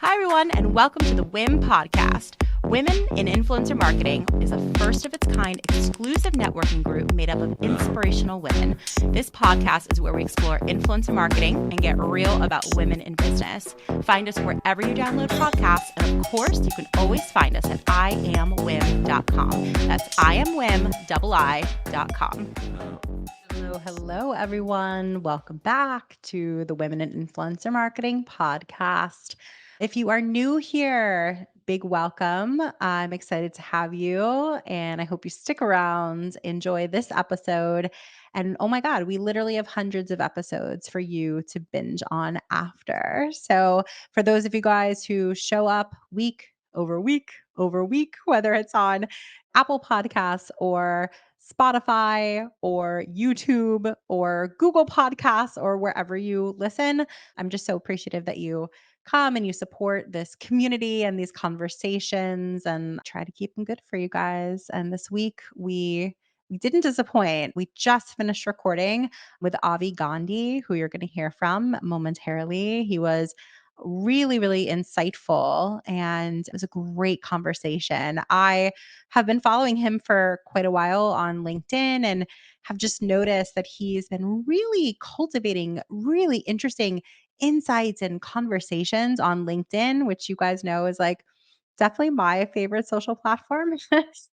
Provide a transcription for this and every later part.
Hi, everyone, and welcome to the WIM podcast. Women in Influencer Marketing is a first of its kind exclusive networking group made up of inspirational women. This podcast is where we explore influencer marketing and get real about women in business. Find us wherever you download podcasts, and of course, you can always find us at iamwim.com. That's iamwim.com. Hello, everyone. Welcome back to the Women in Influencer Marketing podcast. If you are new here, big welcome. I'm excited to have you, and I hope you stick around, enjoy this episode. And oh my God, we literally have hundreds of episodes for you to binge on after. So, for those of you guys who show up week over week over week, whether it's on Apple Podcasts or Spotify or YouTube or Google Podcasts or wherever you listen, I'm just so appreciative that you come and you support this community and these conversations and try to keep them good for you guys. And this week we didn't disappoint. We just finished recording with Avi Gandhi, who you're going to hear from momentarily. He was really, really insightful and it was a great conversation. I have been following him for quite a while on LinkedIn and have just noticed that he's been really cultivating really interesting insights and conversations on LinkedIn, which you guys know is like definitely my favorite social platform.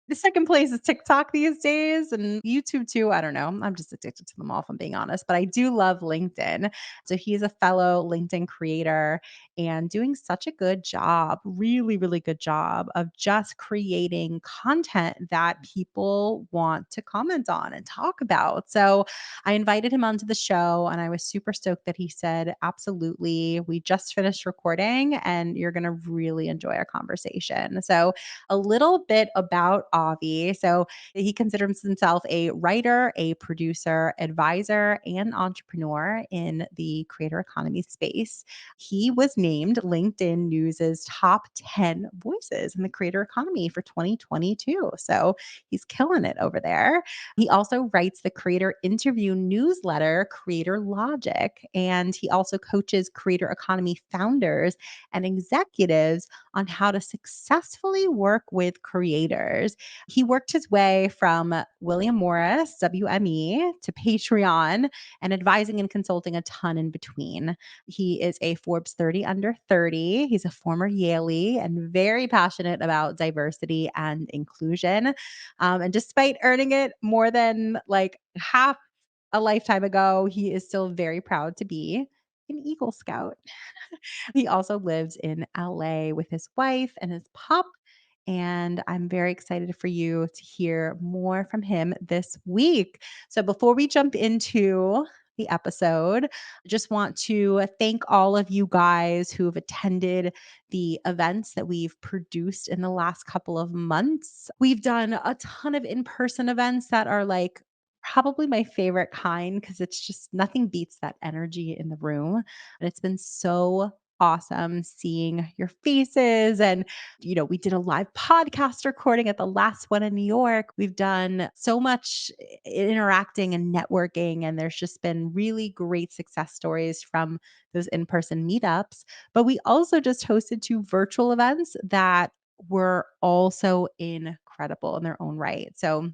The second place is TikTok these days and YouTube too. I don't know. I'm just addicted to them all, if I'm being honest, but I do love LinkedIn. So he's a fellow LinkedIn creator and doing such a good job, really, really good job of just creating content that people want to comment on and talk about. So I invited him onto the show and I was super stoked that he said, absolutely. We just finished recording and you're going to really enjoy our conversation. So, a little bit about Avi. So, he considers himself a writer, a producer, advisor, and entrepreneur in the creator economy space. He was named LinkedIn News's top 10 voices in the creator economy for 2022. So, he's killing it over there. He also writes the creator interview newsletter, Creator Logic, and he also coaches creator economy founders and executives on how to successfully work with creators. He worked his way from William Morris, WME, to Patreon and advising and consulting a ton in between. He is a Forbes 30 under 30. He's a former Yalie and very passionate about diversity and inclusion. And despite earning it more than like half a lifetime ago, he is still very proud to be an Eagle Scout. He also lives in LA with his wife and his pup. And I'm very excited for you to hear more from him this week. So before we jump into the episode, I just want to thank all of you guys who have attended the events that we've produced in the last couple of months. We've done a ton of in person events that are like probably my favorite kind because it's just nothing beats that energy in the room. And it's been so awesome seeing your faces and we did a live podcast recording at the last one in New York. We've done so much interacting and networking, and there's just been really great success stories from those in person meetups. But we also just hosted two virtual events that were also incredible in their own right. So,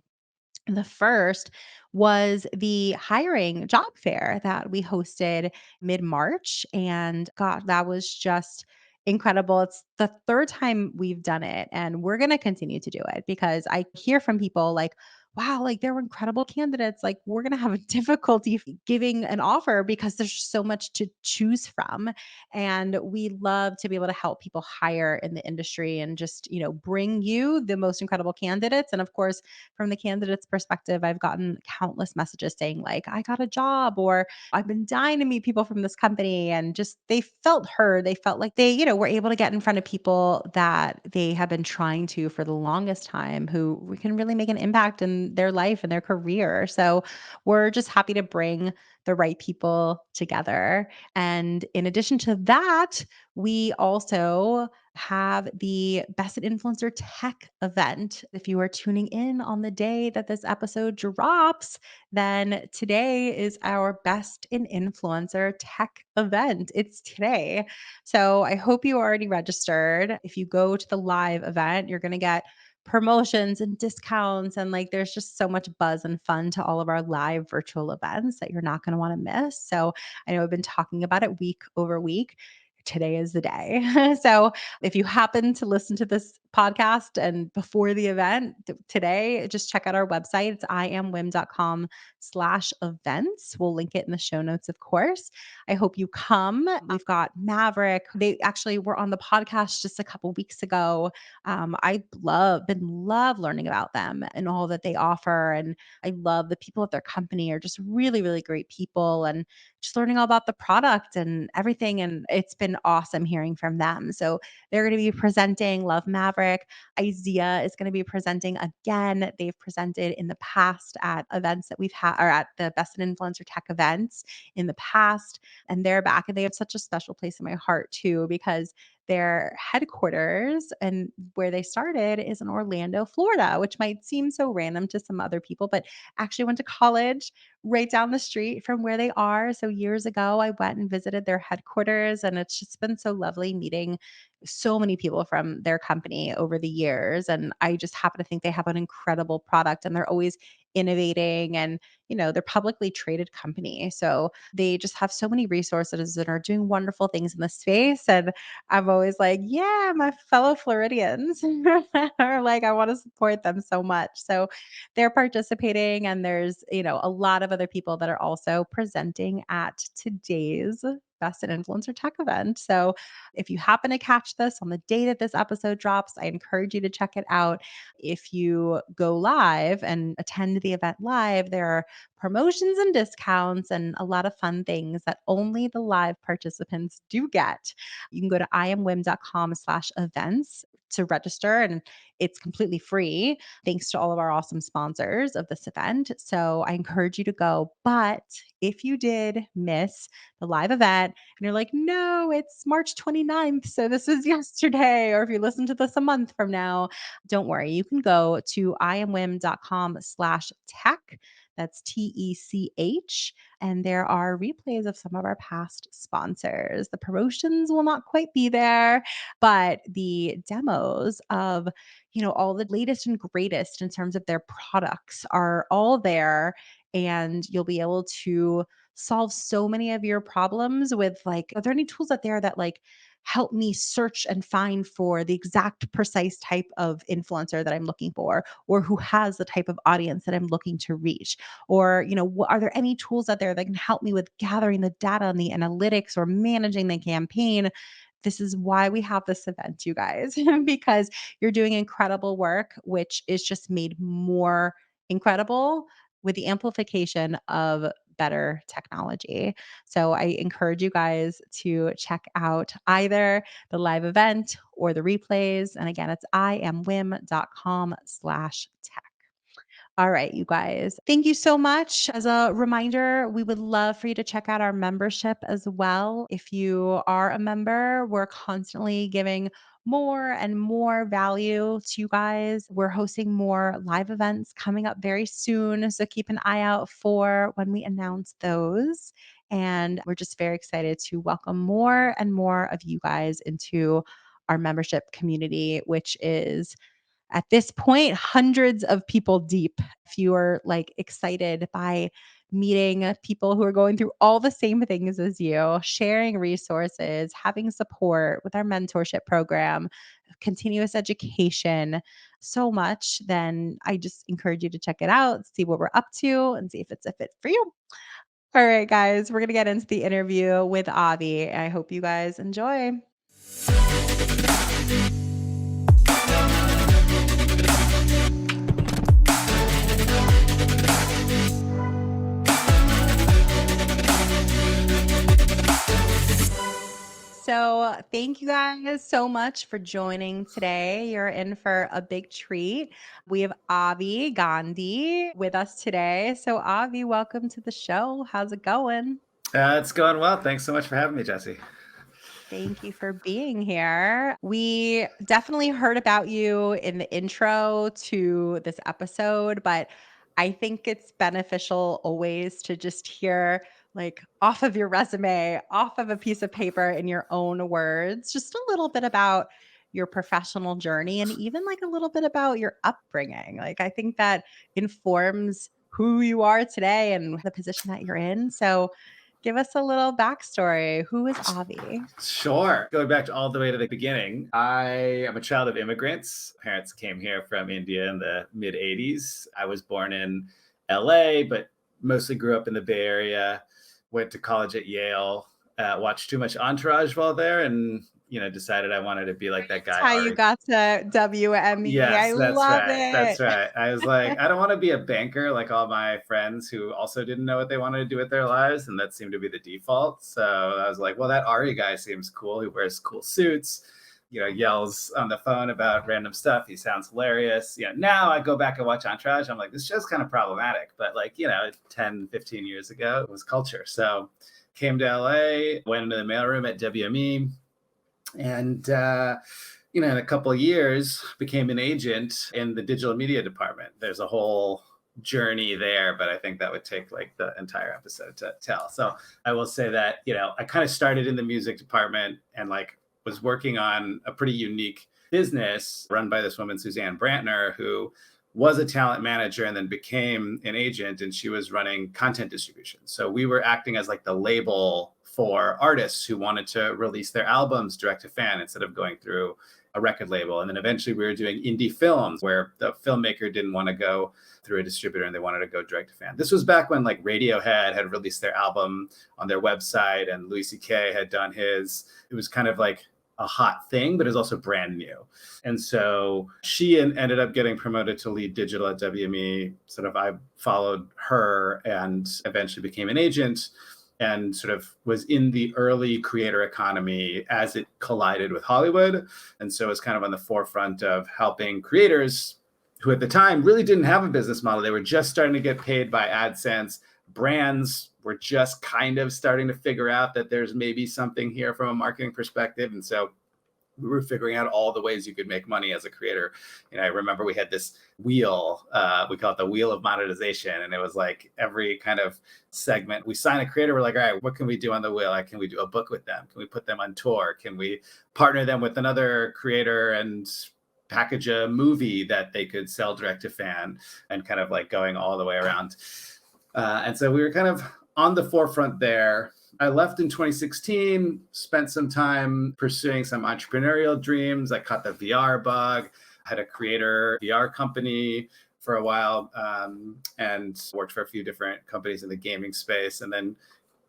the first was the hiring job fair that we hosted mid March. And God, that was just incredible. It's the third time we've done it, and we're going to continue to do it because I hear from people like, wow, like they were incredible candidates. Like, we're going to have a difficulty giving an offer because there's just so much to choose from. And we love to be able to help people hire in the industry and just, bring you the most incredible candidates. And of course, from the candidate's perspective, I've gotten countless messages saying, like, I got a job, or I've been dying to meet people from this company. And just they felt heard. They felt like they, were able to get in front of people that they have been trying to for the longest time, who we can really make an impact in their life and their career. So we're just happy to bring the right people together. And in addition to that, we also have the Best in Influencer Tech event. If you are tuning in on the day that this episode drops, then today is our Best in Influencer Tech event. It's today. So I hope you already registered. If you go to the live event, you're going to get promotions and discounts. And like, there's just so much buzz and fun to all of our live virtual events that you're not going to want to miss. So I know I've been talking about it week over week. Today is the day. So if you happen to listen to this podcast and before the event today, just check out our website. It's iamwim.com/events. We'll link it in the show notes, of course. I hope you come. We've got Maverick. They actually were on the podcast just a couple weeks ago. I love learning about them and all that they offer. And I love the people at their company are just really, really great people. And just learning all about the product and everything. And it's been awesome hearing from them. So they're going to be presenting Love Maverick. IZEA is going to be presenting again. They've presented in the past at events that we've had or at the Best in Influencer Tech events in the past. And they're back and they have such a special place in my heart too, because their headquarters and where they started is in Orlando, Florida, which might seem so random to some other people, but actually went to college right down the street from where they are. So years ago, I went and visited their headquarters, and it's just been so lovely meeting so many people from their company over the years. And I just happen to think they have an incredible product and they're always innovating and they're publicly traded company. So they just have so many resources and are doing wonderful things in the space. And I'm always like, yeah, my fellow Floridians are like, I want to support them so much. So they're participating and there's, a lot of other people that are also presenting at today's Best in Influencer Tech event. So if you happen to catch this on the day that this episode drops, I encourage you to check it out. If you go live and attend the event live, there are promotions and discounts and a lot of fun things that only the live participants do get. You can go to iamwim.com/events to register, and it's completely free thanks to all of our awesome sponsors of this event. So I encourage you to go. But if you did miss the live event and you're like, no, it's March 29th, so this is yesterday, or if you listen to this a month from now, don't worry. You can go to iamwim.com/tech. That's TECH. And there are replays of some of our past sponsors. The promotions will not quite be there, but the demos of all the latest and greatest in terms of their products are all there. And you'll be able to solve so many of your problems with like, are there any tools out there that like help me search and find for the exact precise type of influencer that I'm looking for, or who has the type of audience that I'm looking to reach? Or, are there any tools out there that can help me with gathering the data and the analytics or managing the campaign? This is why we have this event, you guys, because you're doing incredible work, which is just made more incredible with the amplification of better technology. So I encourage you guys to check out either the live event or the replays. And again, it's iamwim.com/tech. All right, you guys. Thank you so much. As a reminder, we would love for you to check out our membership as well. If you are a member, we're constantly giving more and more value to you guys. We're hosting more live events coming up very soon. So keep an eye out for when we announce those. And we're just very excited to welcome more and more of you guys into our membership community, which is at this point, hundreds of people deep. If you are like excited by meeting people who are going through all the same things as you, sharing resources, having support with our mentorship program, continuous education, so much, then I just encourage you to check it out, see what we're up to, and see if it's a fit for you. All right, guys, we're going to get into the interview with Avi. I hope you guys enjoy. So, thank you guys so much for joining today. You're in for a big treat. We have Avi Gandhi with us today. So, Avi, welcome to the show. How's it going? It's going well. Thanks so much for having me, Jesse. Thank you for being here. We definitely heard about you in the intro to this episode, but I think it's beneficial always to just hear like off of your resume, off of a piece of paper in your own words, just a little bit about your professional journey and even like a little bit about your upbringing. Like I think that informs who you are today and the position that you're in. So give us a little backstory. Who is Avi? Sure. Going back to all the way to the beginning, I am a child of immigrants. Parents came here from India in the mid 80s. I was born in LA, but mostly grew up in the Bay Area. Went to college at Yale, watched too much Entourage while there, and decided I wanted to be like that That's guy how you Ari. got to WME. Yes, I that's love right. That's it. right. I was like, I don't want to be a banker like all my friends who also didn't know what they wanted to do with their lives. And that seemed to be the default. So I was like, well, that Ari guy seems cool. He wears cool suits, yells on the phone about random stuff. He sounds hilarious. Now I go back and watch Entourage. I'm like, this show's kind of problematic. But 10, 15 years ago, it was culture. So came to LA, went into the mailroom at WME. And, in a couple of years, became an agent in the digital media department. There's a whole journey there, but I think that would take like the entire episode to tell. So I will say that, I kind of started in the music department and was working on a pretty unique business run by this woman, Suzanne Brantner, who was a talent manager and then became an agent, and she was running content distribution. So we were acting as like the label for artists who wanted to release their albums direct to fan instead of going through a record label. And then eventually we were doing indie films where the filmmaker didn't want to go through a distributor and they wanted to go direct to fan. This was back when Radiohead had released their album on their website and Louis C.K. had done his. It was kind of like a hot thing, but it was also brand new. And so she ended up getting promoted to lead digital at WME. Sort of I followed her and eventually became an agent and sort of was in the early creator economy as it collided with Hollywood. And so it's kind of on the forefront of helping creators who at the time really didn't have a business model. They were just starting to get paid by AdSense. Brands were just kind of starting to figure out that there's maybe something here from a marketing perspective. And so we were figuring out all the ways you could make money as a creator. I remember we had this wheel, we call it the wheel of monetization. And it was like every kind of segment, we sign a creator, we're like, all right, what can we do on the wheel? Can we do a book with them? Can we put them on tour? Can we partner them with another creator and package a movie that they could sell direct to fan, and kind of going all the way around. And so we were kind of on the forefront there. I left in 2016, spent some time pursuing some entrepreneurial dreams. I caught the VR bug, had a creator VR company for a while, and worked for a few different companies in the gaming space, and then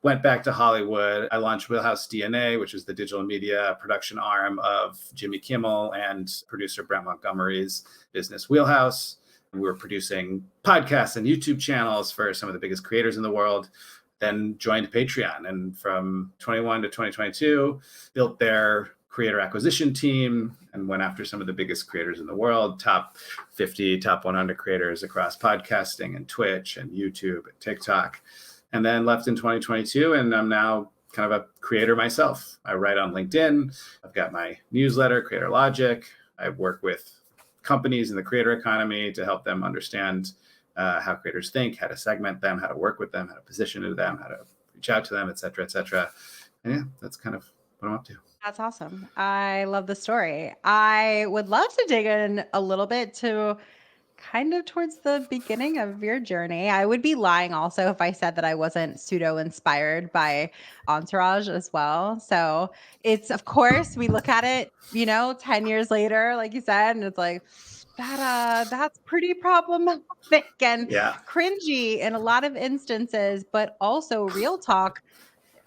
went back to Hollywood. I launched Wheelhouse DNA, which is the digital media production arm of Jimmy Kimmel and producer Brent Montgomery's business Wheelhouse. We were producing podcasts and YouTube channels for some of the biggest creators in the world. Then joined Patreon, and from 21 to 2022, built their creator acquisition team and went after some of the biggest creators in the world, top 50, top 100 creators across podcasting and Twitch and YouTube and TikTok. And then left in 2022, and I'm now kind of a creator myself. I write on LinkedIn. I've got my newsletter, Creator Logic. I work with companies in the creator economy to help them understand how creators think, how to segment them, how to work with them, how to position to them, how to reach out to them, et cetera, et cetera. And yeah, that's kind of what I'm up to. That's awesome. I love the story. I would love to dig in a little bit to kind of towards the beginning of your journey. I would be lying also if I said that I wasn't pseudo inspired by Entourage as well. So it's, of course, we look at it, 10 years later, like you said, and it's like, that's pretty problematic and Yeah. cringy in a lot of instances, but also real talk.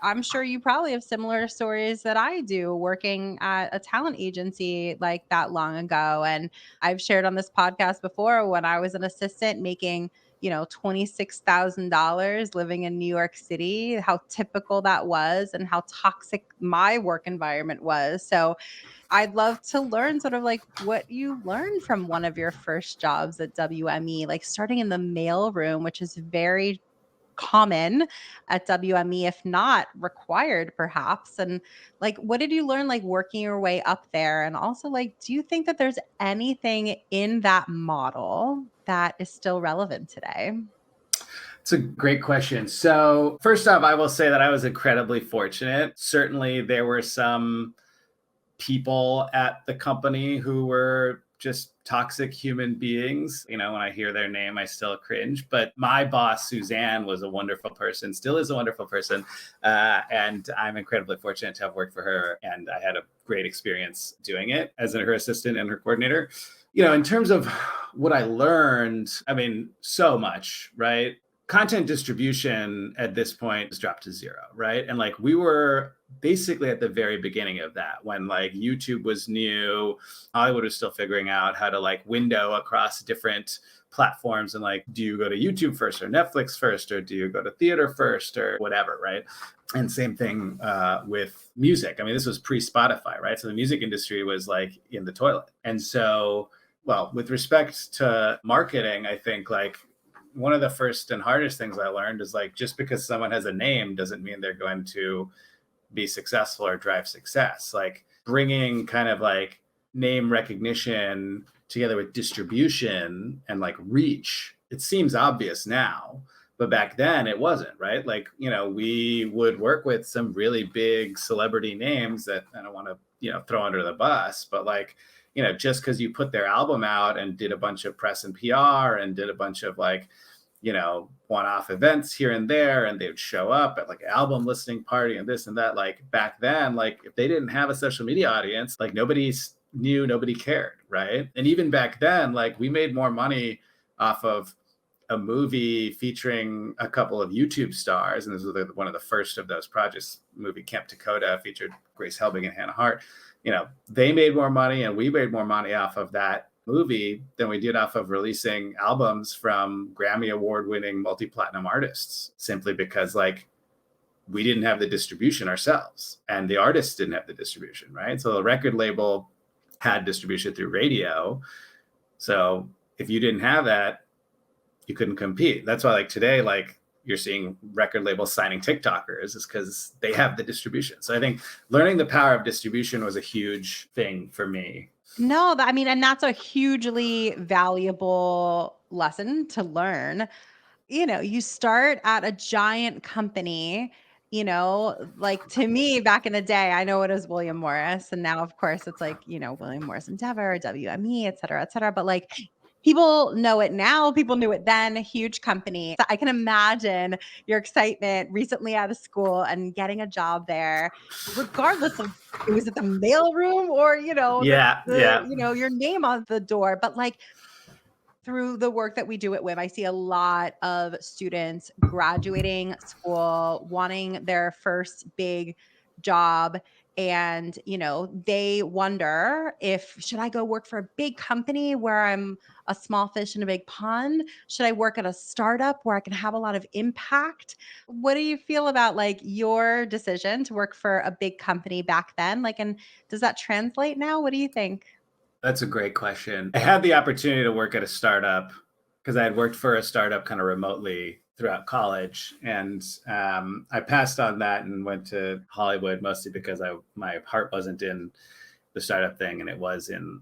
I'm sure you probably have similar stories that I do working at a talent agency like that long ago. And I've shared on this podcast before when I was an assistant making, $26,000 living in New York City, how typical that was and how toxic my work environment was. So I'd love to learn sort of like what you learned from one of your first jobs at WME, like starting in the mail room, which is very common at WME, if not required, perhaps. And like, what did you learn, like working your way up there? And also, like, do you think that there's anything in that model that is still relevant today? It's a great question. So, first off, I will say that I was incredibly fortunate. Certainly, there were some people at the company who were just toxic human beings. You know, when I hear their name, I still cringe. But my boss, Suzanne, was a wonderful person, still is a wonderful person. And I'm incredibly fortunate to have worked for her. And I had a great experience doing it as her assistant and her coordinator. You know, in terms of what I learned, I mean, so much, right? Content distribution at this point has dropped to zero, right? And like we were basically at the very beginning of that when like YouTube was new, Hollywood was still figuring out how to like window across different platforms and like, do you go to YouTube first or Netflix first, or do you go to theater first or whatever, right? And same thing with music. I mean, this was pre-Spotify, right? So the music industry was like in the toilet. And so, well, with respect to marketing, I think like one of the first and hardest things I learned is like just because someone has a name doesn't mean they're going to be successful or drive success. Like bringing kind of like name recognition together with distribution and like reach, it seems obvious now, but back then it wasn't, right? Like, you know, we would work with some really big celebrity names that I don't want to, you know, throw under the bus, but like, you know, just because you put their album out and did a bunch of press and PR and did a bunch of like, you know, one-off events here and there, and they would show up at like an album listening party and this and that. Like back then, like if they didn't have a social media audience, like nobody knew, nobody cared, right? And even back then, like we made more money off of a movie featuring a couple of YouTube stars, and this was one of the first of those projects. Movie Camp Dakota featured Grace Helbig and Hannah Hart. You know, they made more money, and we made more money off of that movie than we did off of releasing albums from Grammy award-winning multi-platinum artists, simply because like we didn't have the distribution ourselves, and the artists didn't have the distribution, right? So the record label had distribution through radio. So if you didn't have that, you couldn't compete. That's why like today, like you're seeing record labels signing TikTokers is because they have the distribution. So I think learning the power of distribution was a huge thing for me. No, I mean, and that's a hugely valuable lesson to learn. You know, you start at a giant company, you know, like to me back in the day, I know it was William Morris. And now, of course, it's like, you know, William Morris Endeavor, WME, et cetera, et cetera. But like people know it now, people knew it then, a huge company. So I can imagine your excitement recently out of school and getting a job there, regardless of it was at the mailroom or, you know, Yeah, yeah. you know, your name on the door. But like through the work that we do at WIM, I see a lot of students graduating school, wanting their first big job. And, you know, they wonder if, should I go work for a big company where I'm a small fish in a big pond? Should I work at a startup where I can have a lot of impact? What do you feel about like your decision to work for a big company back then? Like, and does that translate now? What do you think? That's a great question. I had the opportunity to work at a startup because I had worked for a startup kind of remotely throughout college, and I passed on that and went to Hollywood mostly because my heart wasn't in the startup thing and it was in,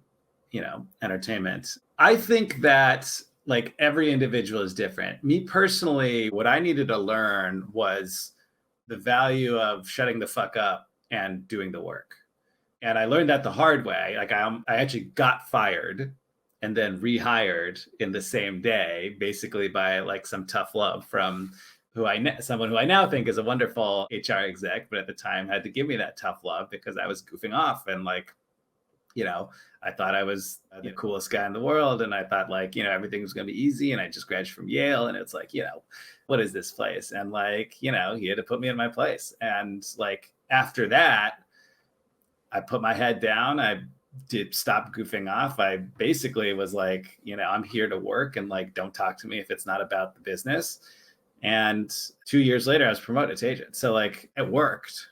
you know, entertainment. I think that like every individual is different. Me personally, what I needed to learn was the value of shutting the fuck up and doing the work. And I learned that the hard way. Like I actually got fired and then rehired in the same day, basically by like some tough love from someone who I now think is a wonderful HR exec, but at the time had to give me that tough love because I was goofing off and like, you know, I thought I was the coolest guy in the world, and I thought like, you know, everything was going to be easy, and I just graduated from Yale, and it's like, you know, what is this place? And like, you know, he had to put me in my place, and like after that I put my head down. I did stop goofing off. I basically was like, you know, I'm here to work and like, don't talk to me if it's not about the business. And 2 years later, I was promoted to agent. So like it worked,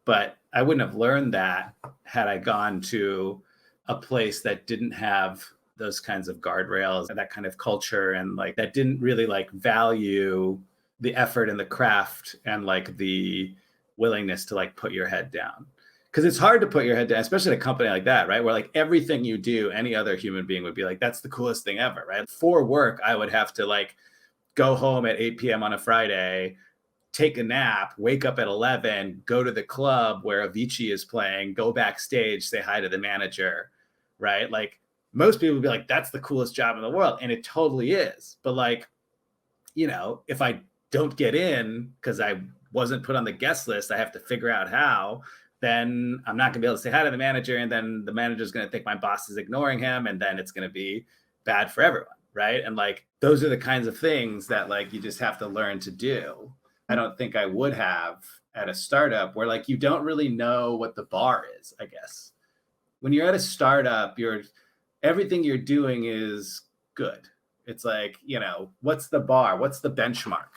but I wouldn't have learned that had I gone to a place that didn't have those kinds of guardrails and that kind of culture and like that didn't really like value the effort and the craft and like the willingness to like put your head down. Because it's hard to put your head down, especially in a company like that, right? Where like everything you do, any other human being would be like, that's the coolest thing ever, right? For work, I would have to like go home at 8 p.m. on a Friday, take a nap, wake up at 11, go to the club where Avicii is playing, go backstage, say hi to the manager, right? Like most people would be like, that's the coolest job in the world. And it totally is. But like, you know, if I don't get in because I wasn't put on the guest list, I have to figure out how, then I'm not going to be able to say hi to the manager. And then the manager's going to think my boss is ignoring him. And then it's going to be bad for everyone. Right. And like, those are the kinds of things that like you just have to learn to do. I don't think I would have at a startup where like you don't really know what the bar is, I guess. When you're at a startup, everything you're doing is good. It's like, you know, what's the bar? What's the benchmark?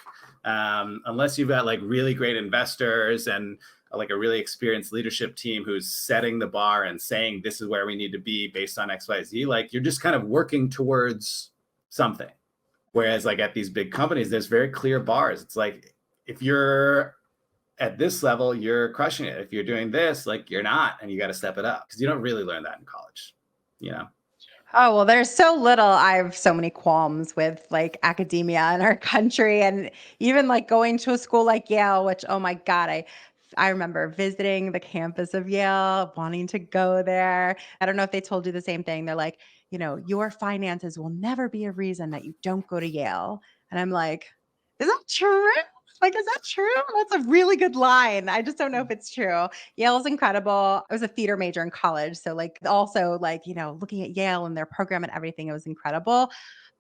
Unless you've got like really great investors and like a really experienced leadership team who's setting the bar and saying this is where we need to be based on XYZ, like you're just kind of working towards something. Whereas like at these big companies, there's very clear bars. It's like, if you're at this level, you're crushing it. If you're doing this, like you're not, and you got to step it up because you don't really learn that in college, you know? Oh, well, there's so little. I have so many qualms with like academia in our country and even like going to a school like Yale, which, oh my God, I remember visiting the campus of Yale, wanting to go there. I don't know if they told you the same thing. They're like, you know, your finances will never be a reason that you don't go to Yale. And I'm like, is that true? Like, is that true? That's a really good line. I just don't know if it's true. Yale's incredible. I was a theater major in college. So, like, also, like, you know, looking at Yale and their program and everything, it was incredible.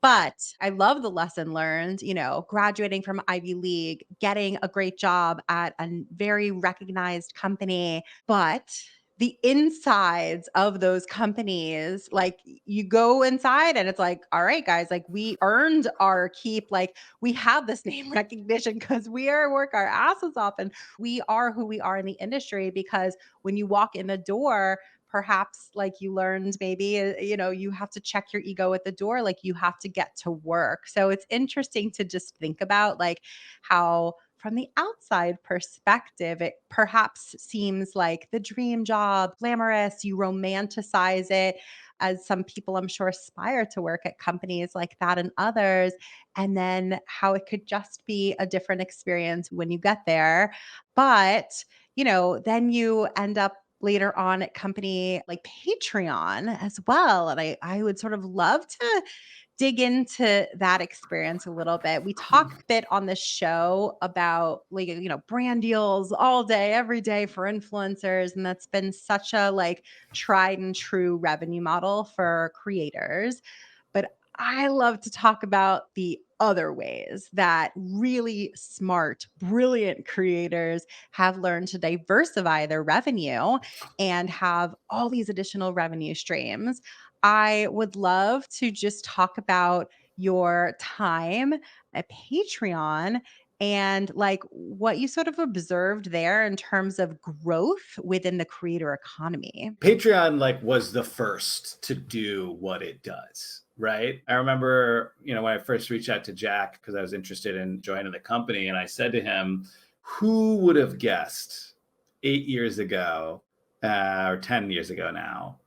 But I love the lesson learned, you know, graduating from Ivy League, getting a great job at a very recognized company. But the insides of those companies, like you go inside and it's like, all right, guys, like we earned our keep. Like we have this name recognition because work our asses off and we are who we are in the industry because when you walk in the door, perhaps like you learned maybe you know you have to check your ego at the door, like you have to get to work. So it's interesting to just think about like how from the outside perspective it perhaps seems like the dream job, glamorous, you romanticize it, as some people I'm sure aspire to work at companies like that and others, and then how it could just be a different experience when you get there. But, you know, then you end up later on at company like Patreon as well. And I would sort of love to dig into that experience a little bit. We talk a bit on the show about like, you know, brand deals all day, every day for influencers. And that's been such a like tried and true revenue model for creators. But I love to talk about the other ways that really smart, brilliant creators have learned to diversify their revenue and have all these additional revenue streams. I would love to just talk about your time at Patreon and like what you sort of observed there in terms of growth within the creator economy. Patreon like was the first to do what it does, right? I remember, you know, when I first reached out to Jack because I was interested in joining the company, and I said to him, "Who would have guessed 8 years ago, or 10 years ago now,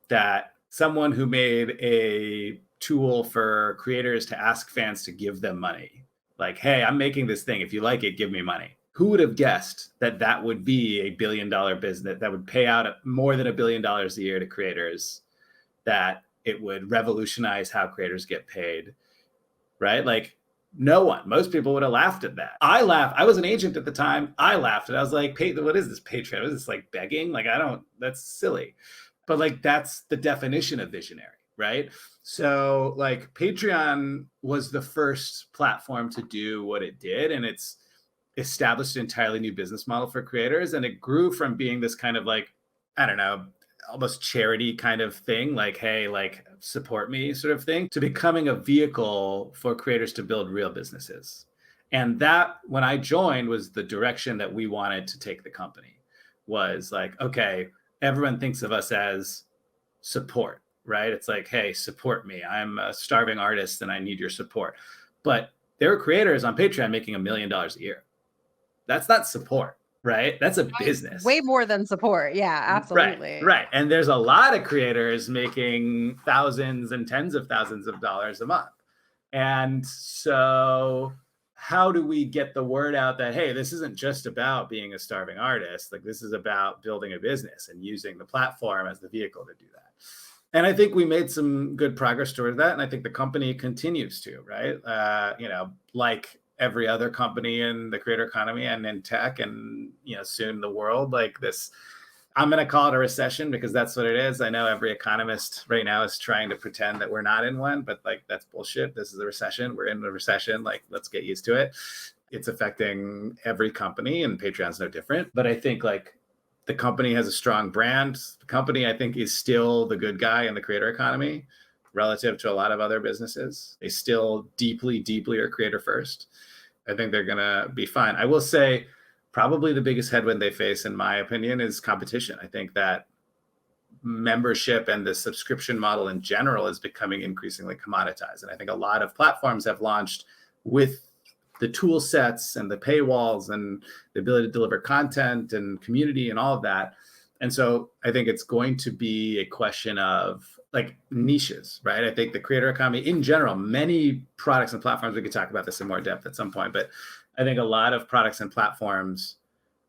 that someone who made a tool for creators to ask fans to give them money, like, hey, I'm making this thing. If you like it, give me money." Who would have guessed that that would be a $1 billion business that would pay out more than $1 billion a year to creators, that it would revolutionize how creators get paid, right? Like, no one, most people would have laughed at that. I laughed. I was an agent at the time. I laughed and I was like, what is this Patreon? What is this, like begging? Like, that's silly. But like, that's the definition of visionary, right? So like Patreon was the first platform to do what it did. And it's established an entirely new business model for creators. And it grew from being this kind of like, I don't know, almost charity kind of thing, like, hey, like support me sort of thing, to becoming a vehicle for creators to build real businesses. And that, when I joined, was the direction that we wanted to take the company. Was like, okay, everyone thinks of us as support, right? It's like, hey, support me. I'm a starving artist and I need your support. But there are creators on Patreon making $1 million a year. That's not support, right? That's a business. Way more than support. Yeah, Right, absolutely. right. And there's a lot of creators making thousands and tens of thousands of dollars a month. And so how do we get the word out that, hey, this isn't just about being a starving artist, like this is about building a business and using the platform as the vehicle to do that. And I think we made some good progress toward that, and I think the company continues to, right? Like every other company in the creator economy and in tech, and soon the world, like this. I'm going to call it a recession because that's what it is. I know every economist right now is trying to pretend that we're not in one, but like that's bullshit. This is a recession. We're in a recession. Like, let's get used to it. It's affecting every company, and Patreon's no different. But I think like the company has a strong brand. The company, I think, is still the good guy in the creator economy relative to a lot of other businesses. They still deeply, deeply are creator first. I think they're going to be fine. I will say, probably the biggest headwind they face, in my opinion, is competition. I think that membership and the subscription model in general is becoming increasingly commoditized. And I think a lot of platforms have launched with the tool sets and the paywalls and the ability to deliver content and community and all of that. And so I think it's going to be a question of like niches, right? I think the creator economy in general, many products and platforms, we could talk about this in more depth at some point, but I think a lot of products and platforms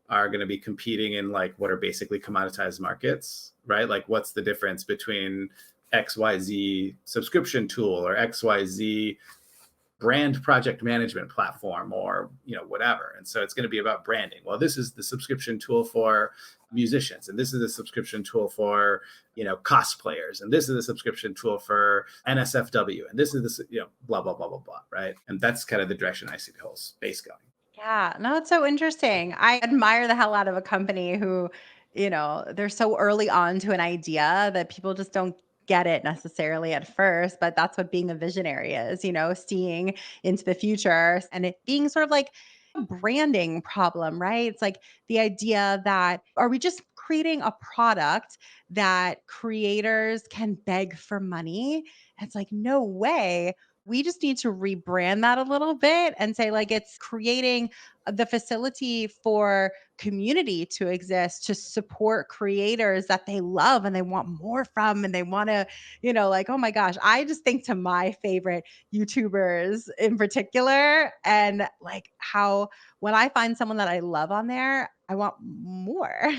are going to be competing in like what are basically commoditized markets, right? Like what's the difference between XYZ subscription tool or XYZ brand project management platform or whatever. And so it's going to be about branding. Well, this is the subscription tool for musicians, and this is a subscription tool for cosplayers, and this is a subscription tool for NSFW, and this is this blah blah blah blah blah, right? And that's kind of the direction I see the whole space going. Yeah, no, it's so interesting. I admire the hell out of a company who, they're so early on to an idea that people just don't get it necessarily at first, but that's what being a visionary is, seeing into the future and it being sort of like a branding problem, right? It's like the idea that are we just creating a product that creators can beg for money? It's like, no way. We just need to rebrand that a little bit and say, like, it's creating the facility for community to exist to support creators that they love and they want more from and they want to, like, oh my gosh, I just think to my favorite YouTubers in particular and like how when I find someone that I love on there, I want more.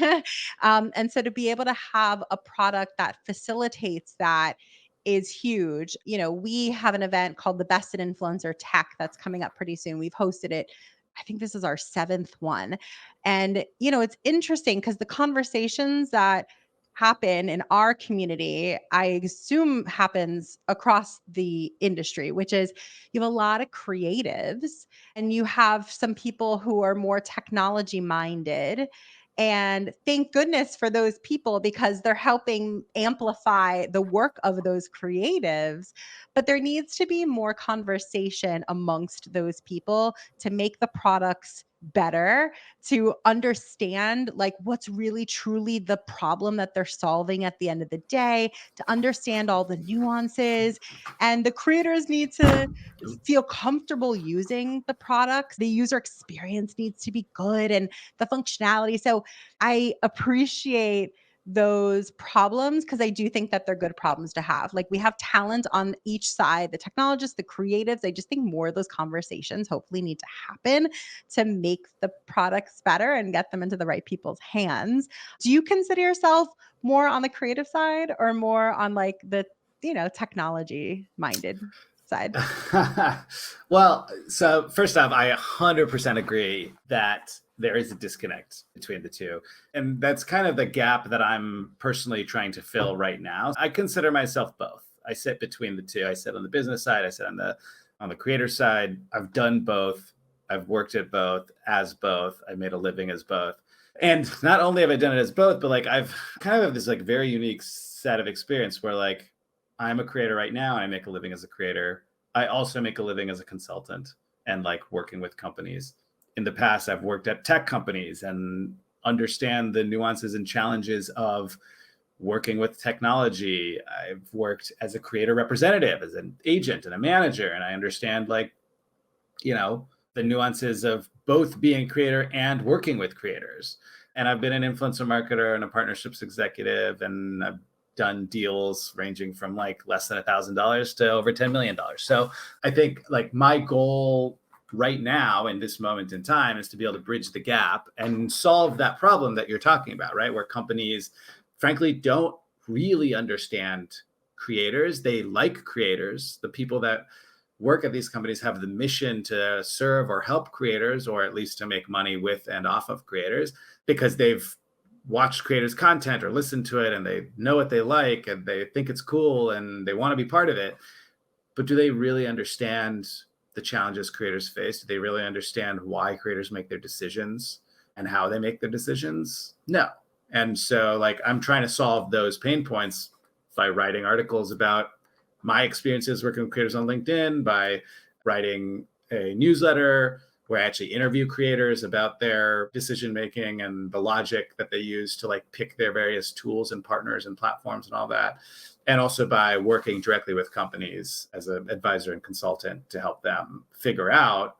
And so to be able to have a product that facilitates that is huge. We have an event called the Best in Influencer Tech that's coming up pretty soon. We've hosted it. I think this is our seventh one. And, it's interesting because the conversations that happen in our community, I assume happens across the industry, which is you have a lot of creatives and you have some people who are more technology minded. And thank goodness for those people because they're helping amplify the work of those creatives. But there needs to be more conversation amongst those people to make the products better, to understand like what's really truly the problem that they're solving at the end of the day, to understand all the nuances. And the creators need to feel comfortable using the products. The user experience needs to be good and the functionality. So I appreciate those problems because I do think that they're good problems to have. Like we have talent on each side, the technologists, the creatives. I just think more of those conversations hopefully need to happen to make the products better and get them into the right people's hands. Do you consider yourself more on the creative side or more on like the, technology minded side? Well, so first off, I 100% agree that there is a disconnect between the two. And that's kind of the gap that I'm personally trying to fill right now. I consider myself both. I sit between the two. I sit on the business side, I sit on the creator side. I've done both. I've worked at both, as both. I made a living as both. And not only have I done it as both, but like I've kind of have this like very unique set of experience where like I'm a creator right now and I make a living as a creator. I also make a living as a consultant and like working with companies. In the past, I've worked at tech companies and understand the nuances and challenges of working with technology. I've worked as a creator representative, as an agent and a manager, and I understand like you know, the nuances of both being a creator and working with creators. And I've been an influencer marketer and a partnerships executive, and I've done deals ranging from like less than $1,000 to over $10 million. So I think like my goal right now in this moment in time is to be able to bridge the gap and solve that problem that you're talking about, right? Where companies, frankly, don't really understand creators. They like creators. The people that work at these companies have the mission to serve or help creators, or at least to make money with and off of creators, because they've watched creators' content or listened to it and they know what they like and they think it's cool and they want to be part of it. But do they really understand the challenges creators face? Do they really understand why creators make their decisions and how they make their decisions? No. And so, like, I'm trying to solve those pain points by writing articles about my experiences working with creators on LinkedIn, by writing a newsletter where I actually interview creators about their decision making and the logic that they use to like pick their various tools and partners and platforms and all that. And also by working directly with companies as an advisor and consultant to help them figure out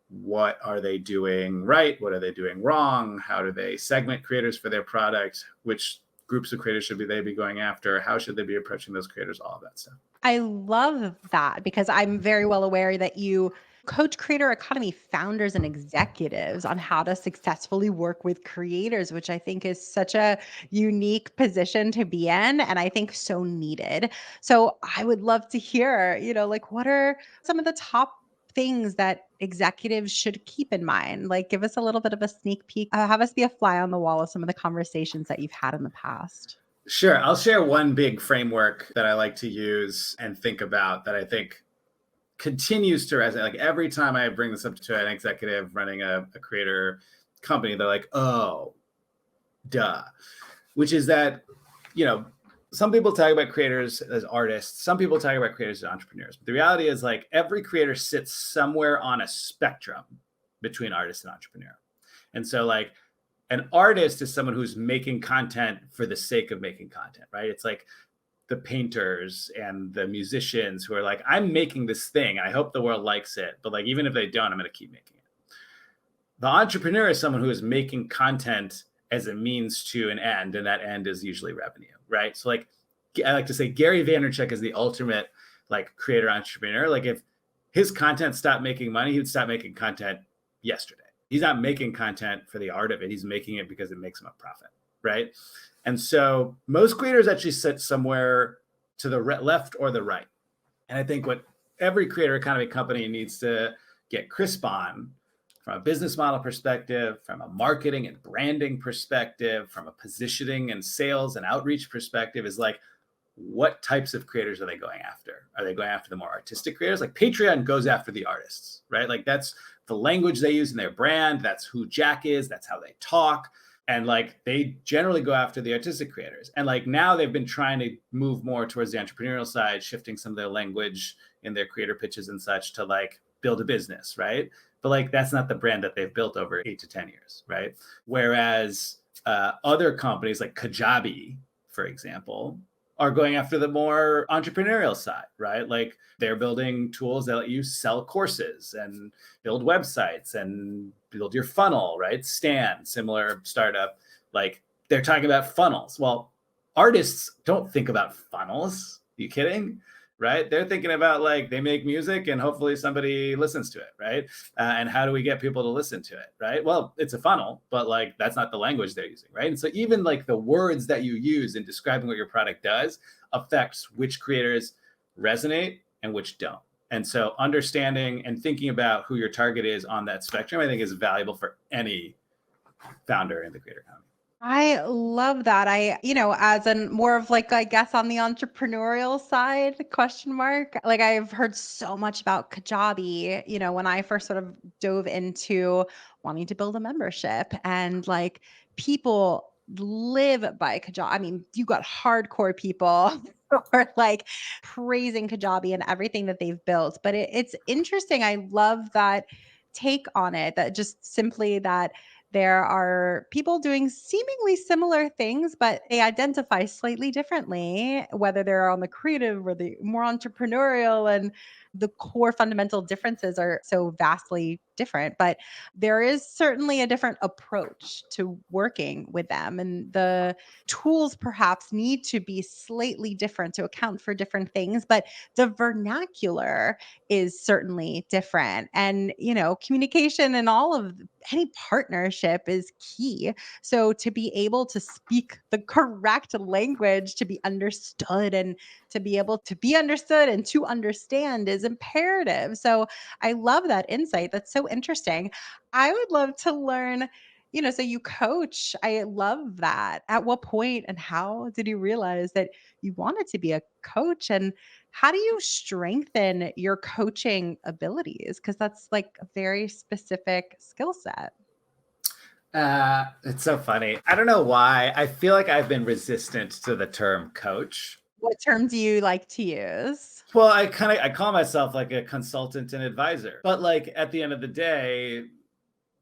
what are they doing right, what are they doing wrong, how do they segment creators for their product, which groups of creators should they be going after, how should they be approaching those creators, all of that stuff. I love that because I'm very well aware that you coach creator economy founders and executives on how to successfully work with creators, which I think is such a unique position to be in and I think so needed. So I would love to hear, like what are some of the top things that executives should keep in mind? Like give us a little bit of a sneak peek, have us be a fly on the wall of some of the conversations that you've had in the past. Sure. I'll share one big framework that I like to use and think about that I think continues to resonate. Like every time I bring this up to an executive running a creator company, they're like, oh, duh. Which is that, you know, some people talk about creators as artists, some people talk about creators as entrepreneurs. But the reality is like every creator sits somewhere on a spectrum between artist and entrepreneur. And so like an artist is someone who's making content for the sake of making content, right? It's like the painters and the musicians who are like, I'm making this thing. I hope the world likes it. But like, even if they don't, I'm going to keep making it. The entrepreneur is someone who is making content as a means to an end, and that end is usually revenue, right? So like, I like to say Gary Vaynerchuk is the ultimate like creator entrepreneur. Like if his content stopped making money, he would stop making content yesterday. He's not making content for the art of it. He's making it because it makes him a profit, right? And so most creators actually sit somewhere to the left or the right. And I think what every creator economy company needs to get crisp on from a business model perspective, from a marketing and branding perspective, from a positioning and sales and outreach perspective is like, what types of creators are they going after? Are they going after the more artistic creators? Like Patreon goes after the artists, right? Like that's the language they use in their brand. That's who Jack is. That's how they talk. And like they generally go after the artistic creators. And like now they've been trying to move more towards the entrepreneurial side, shifting some of their language in their creator pitches and such to like build a business, right? But like that's not the brand that they've built over 8 to 10 years, right? Whereas other companies like Kajabi, for example, are going after the more entrepreneurial side, right? Like they're building tools that let you sell courses and build websites and build your funnel, right? Stan, similar startup, like they're talking about funnels. Well, artists don't think about funnels. Are you kidding? Right? They're thinking about like they make music and hopefully somebody listens to it, right? And how do we get people to listen to it, right? Well, it's a funnel, but like that's not the language they're using, right? And so even like the words that you use in describing what your product does affects which creators resonate and which don't. And so understanding and thinking about who your target is on that spectrum, I think is valuable for any founder in the creator economy. I love that. As an more of like, I guess on the entrepreneurial side, question mark, like I've heard so much about Kajabi, when I first sort of dove into wanting to build a membership and like people live by Kajabi. I mean, you got hardcore people who are like praising Kajabi and everything that they've built, but it's interesting. I love that take on it, that just simply that there are people doing seemingly similar things, but they identify slightly differently, whether they're on the creative or the more entrepreneurial, and the core fundamental differences are so vastly different. But there is certainly a different approach to working with them. And the tools perhaps need to be slightly different to account for different things, but the vernacular is certainly different. And, communication and all of any partnership is key. So to be able to speak the correct language, to be understood, and to be able to be understood and to understand is imperative. So I love that insight. That's so interesting. I would love to learn, so you coach. I love that. At what point and how did you realize that you wanted to be a coach? And how do you strengthen your coaching abilities? Because that's like a very specific skill set. It's so funny. I don't know why. I feel like I've been resistant to the term coach. What term do you like to use? Well, I call myself like a consultant and advisor. But like at the end of the day,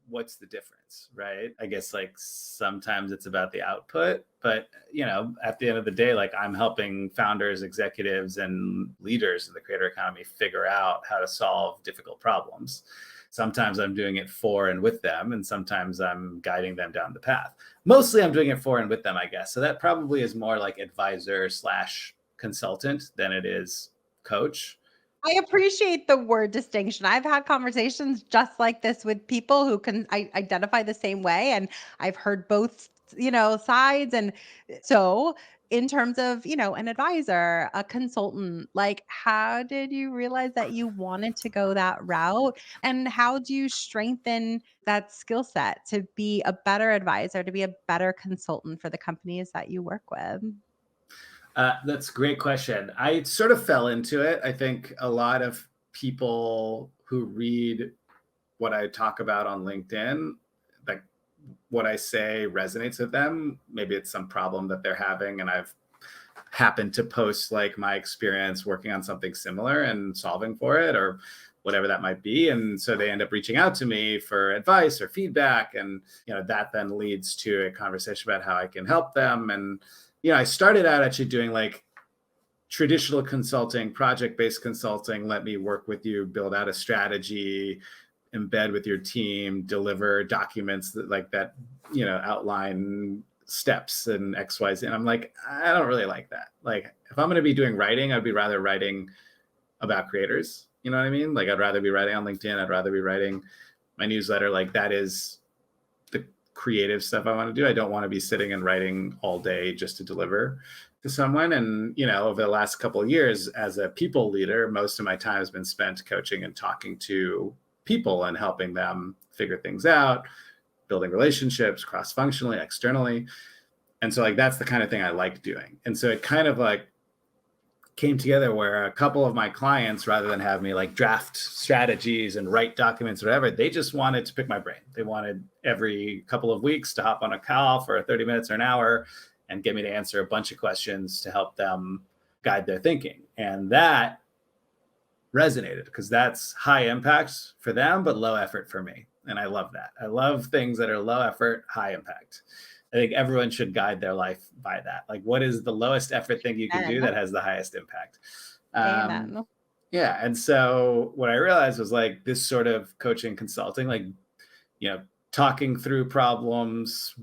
what's the difference, right? I guess like sometimes it's about the output, but at the end of the day, like I'm helping founders, executives, and leaders in the creator economy figure out how to solve difficult problems. Sometimes I'm doing it for and with them, and sometimes I'm guiding them down the path. Mostly I'm doing it for and with them, I guess. So that probably is more like advisor slash consultant than it is coach. I appreciate the word distinction. I've had conversations just like this with people who can identify the same way, and I've heard both, sides. And so, in terms of, an advisor, a consultant, like, how did you realize that you wanted to go that route? And how do you strengthen that skill set to be a better advisor, to be a better consultant for the companies that you work with? That's a great question. I sort of fell into it. I think a lot of people who read what I talk about on LinkedIn, like what I say resonates with them. Maybe it's some problem that they're having, and I've happened to post like my experience working on something similar and solving for it, or whatever that might be. And so they end up reaching out to me for advice or feedback. And, that then leads to a conversation about how I can help them. And, I started out actually doing like traditional consulting, project-based consulting. Let me work with you, build out a strategy, embed with your team, deliver documents that outline steps and XYZ. And I'm like, I don't really like that. Like, if I'm going to be doing writing, I'd be rather writing about creators. You know what I mean? Like, I'd rather be writing on LinkedIn. I'd rather be writing my newsletter. Like, that is the creative stuff I want to do. I don't want to be sitting and writing all day just to deliver to someone. And, over the last couple of years as a people leader, most of my time has been spent coaching and talking to people and helping them figure things out, building relationships cross-functionally, externally. And so like, that's the kind of thing I like doing. And so it kind of like came together where a couple of my clients, rather than have me like draft strategies and write documents or whatever, they just wanted to pick my brain. They wanted every couple of weeks to hop on a call for 30 minutes or an hour and get me to answer a bunch of questions to help them guide their thinking. And that resonated because that's high impact for them, but low effort for me. And I love that. I love things that are low effort, high impact. I think everyone should guide their life by that. Like, what is the lowest effort thing you can do Amen. that has the highest impact? Um, Amen. yeah. And so what I realized was like this sort of coaching consulting, like, talking through problems,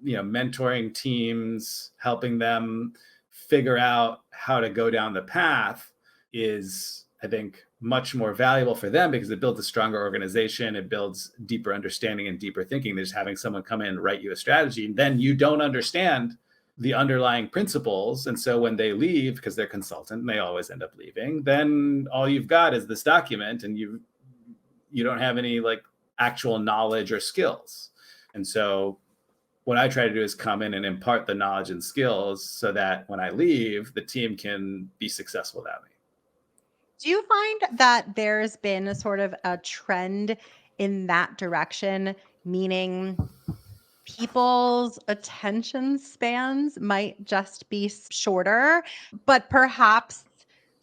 mentoring teams, helping them figure out how to go down the path is, I think, much more valuable for them because it builds a stronger organization. It builds deeper understanding and deeper thinking. There's having someone come in and write you a strategy, and then you don't understand the underlying principles. And so when they leave, because they're consultant and they always end up leaving, then all you've got is this document and you don't have any like actual knowledge or skills. And so what I try to do is come in and impart the knowledge and skills so that when I leave, the team can be successful without me. Do you find that there's been a sort of a trend in that direction, meaning people's attention spans might just be shorter, but perhaps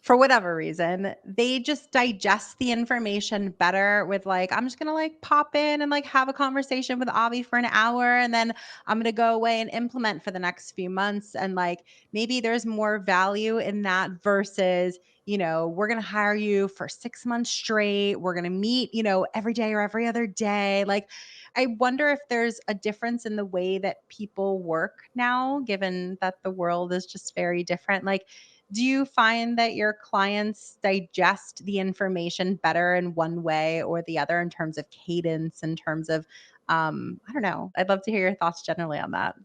for whatever reason, they just digest the information better with like, I'm just gonna like pop in and like have a conversation with Avi for an hour and then I'm gonna go away and implement for the next few months. And like maybe there's more value in that versus, we're gonna hire you for 6 months straight. We're gonna meet, every day or every other day. Like, I wonder if there's a difference in the way that people work now, given that the world is just very different. Like, do you find that your clients digest the information better in one way or the other in terms of cadence, in terms of, I don't know. I'd love to hear your thoughts generally on that.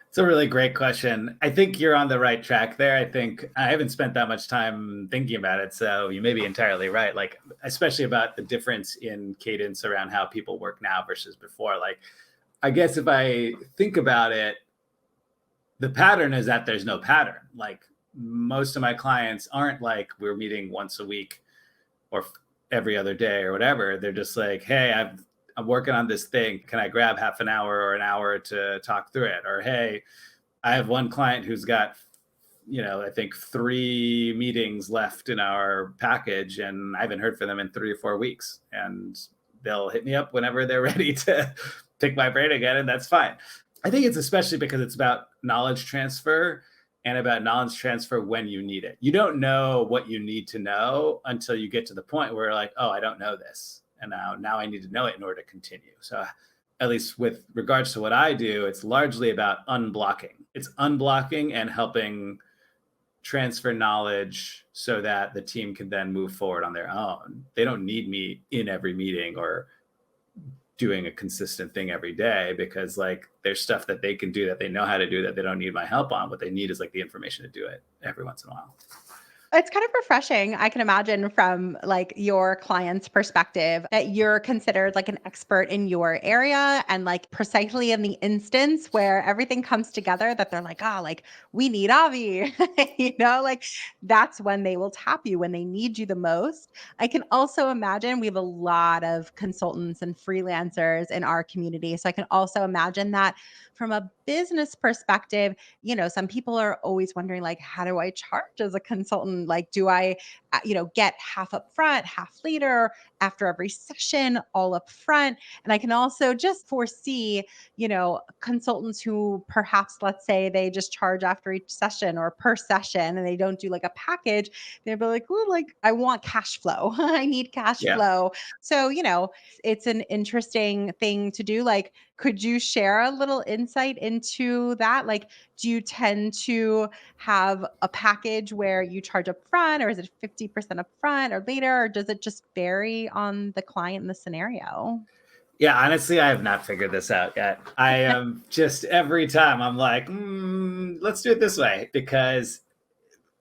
It's a really great question. I think you're on the right track there. I think I haven't spent that much time thinking about it. So you may be entirely right. Like, especially about the difference in cadence around how people work now versus before. Like, I guess if I think about it, the pattern is that there's no pattern. Like, most of my clients aren't like, we're meeting once a week or every other day or whatever. They're just like, hey, I'm working on this thing. Can I grab half an hour or an hour to talk through it? Or, hey, I have one client who's got, I think 3 meetings left in our package and I haven't heard from them in 3 or 4 weeks. And they'll hit me up whenever they're ready to pick my brain again. And that's fine. I think it's especially because it's about knowledge transfer and about knowledge transfer when you need it. You don't know what you need to know until you get to the point where you're like, oh, I don't know this. And now I need to know it in order to continue. So at least with regards to what I do, it's largely about unblocking. It's unblocking and helping transfer knowledge so that the team can then move forward on their own. They don't need me in every meeting or doing a consistent thing every day because like there's stuff that they can do that they know how to do that they don't need my help on. What they need is like the information to do it every once in a while. It's kind of refreshing, I can imagine from like your client's perspective that you're considered like an expert in your area and like precisely in the instance where everything comes together that they're like, "Ah, like we need Avi." Like that's when they will tap you when they need you the most. I can also imagine we have a lot of consultants and freelancers in our community. So I can also imagine that from a business perspective, some people are always wondering like, how do I charge as a consultant? Like, do I, get half up front, half later, after every session, all up front? And I can also just foresee, consultants who perhaps, let's say they just charge after each session or per session and they don't do like a package. They'll be like, oh, like I want cash flow. I need cash Yeah. flow. So, it's an interesting thing to do. Like, could you share a little insight into that? Like, do you tend to have a package where you charge up front, or is it 50% up front or later, or does it just vary on the client and the scenario? Yeah, honestly, I have not figured this out yet. I am just every time I'm like, let's do it this way because